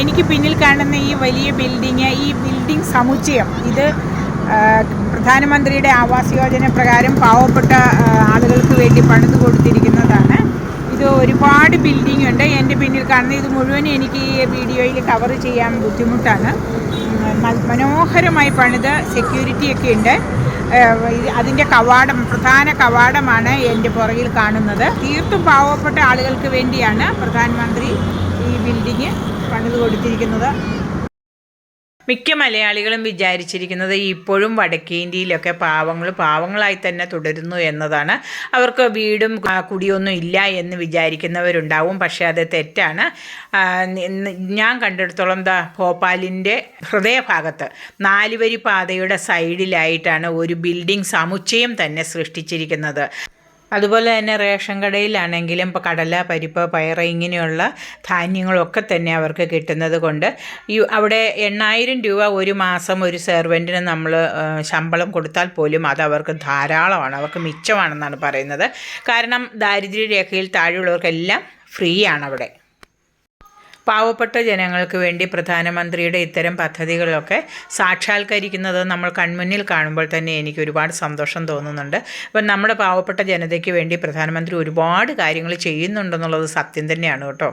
എനിക്ക് പിന്നിൽ കാണുന്ന ഈ വലിയ ബിൽഡിംഗ് സമുച്ചയം ഇത് പ്രധാനമന്ത്രിയുടെ ആവാസ് യോജന പ്രകാരം പാവപ്പെട്ട ആളുകൾക്ക് വേണ്ടി പണിത് കൊടുത്തിരിക്കുന്നതാണ്. ഇത് ഒരുപാട് ബിൽഡിംഗ് ഉണ്ട്. എൻ്റെ പിന്നിൽ കാണുന്ന ഇത് മുഴുവൻ എനിക്ക് ഈ വീഡിയോയിൽ കവർ ചെയ്യാൻ ബുദ്ധിമുട്ടാണ്. മനോഹരമായി പണിത് സെക്യൂരിറ്റിയൊക്കെ ഉണ്ട്. അതിൻ്റെ പ്രധാന കവാടമാണ് എൻ്റെ പുറകിൽ കാണുന്നത്. തീർത്തും പാവപ്പെട്ട ആളുകൾക്ക് വേണ്ടിയാണ് പ്രധാനമന്ത്രി ഈ ബിൽഡിങ് പണിത് കൊടുത്തിരിക്കുന്നത്. മിക്ക മലയാളികളും വിചാരിച്ചിരിക്കുന്നത് ഇപ്പോഴും വടക്കേ ഇന്ത്യയിലൊക്കെ പാവങ്ങളായി തന്നെ തുടരുന്നു എന്നതാണ്. അവർക്ക് വീടും കുടിയൊന്നും ഇല്ല എന്ന് വിചാരിക്കുന്നവരുണ്ടാവും. പക്ഷേ അത് തെറ്റാണ്. ഞാൻ കണ്ടെടുത്തോളം ഭോപ്പാലിൻ്റെ ഹൃദയഭാഗത്ത് 4 വരി പാതയുടെ സൈഡിലായിട്ടാണ് ഒരു ബിൽഡിംഗ് സമുച്ചയം തന്നെ സൃഷ്ടിച്ചിരിക്കുന്നത്. അതുപോലെ തന്നെ റേഷൻ കടയിലാണെങ്കിലും ഇപ്പോൾ കടല, പരിപ്പ്, പയറ് ഇങ്ങനെയുള്ള ധാന്യങ്ങളൊക്കെ തന്നെ അവർക്ക് കിട്ടുന്നത് കൊണ്ട് അവിടെ 8000 രൂപ ഒരു മാസം ഒരു സെർവൻറ്റിന് നമ്മൾ ശമ്പളം കൊടുത്താൽ പോലും അത് അവർക്ക് ധാരാളമാണ്, അവർക്ക് മിച്ചമാണെന്നാണ് പറയുന്നത്. കാരണം ദാരിദ്ര്യരേഖയിൽ താഴെയുള്ളവർക്കെല്ലാം ഫ്രീ ആണ് അവിടെ. പാവപ്പെട്ട ജനങ്ങൾക്ക് വേണ്ടി പ്രധാനമന്ത്രിയുടെ ഇത്തരം പദ്ധതികളൊക്കെ സാക്ഷാത്കരിക്കുന്നത് നമ്മൾ കൺമുന്നിൽ കാണുമ്പോൾ തന്നെ എനിക്ക് ഒരുപാട് സന്തോഷം തോന്നുന്നുണ്ട്. അപ്പം നമ്മുടെ പാവപ്പെട്ട ജനതയ്ക്ക് വേണ്ടി പ്രധാനമന്ത്രി ഒരുപാട് കാര്യങ്ങൾ ചെയ്യുന്നുണ്ടെന്നുള്ളത് സത്യം തന്നെയാണ് കേട്ടോ.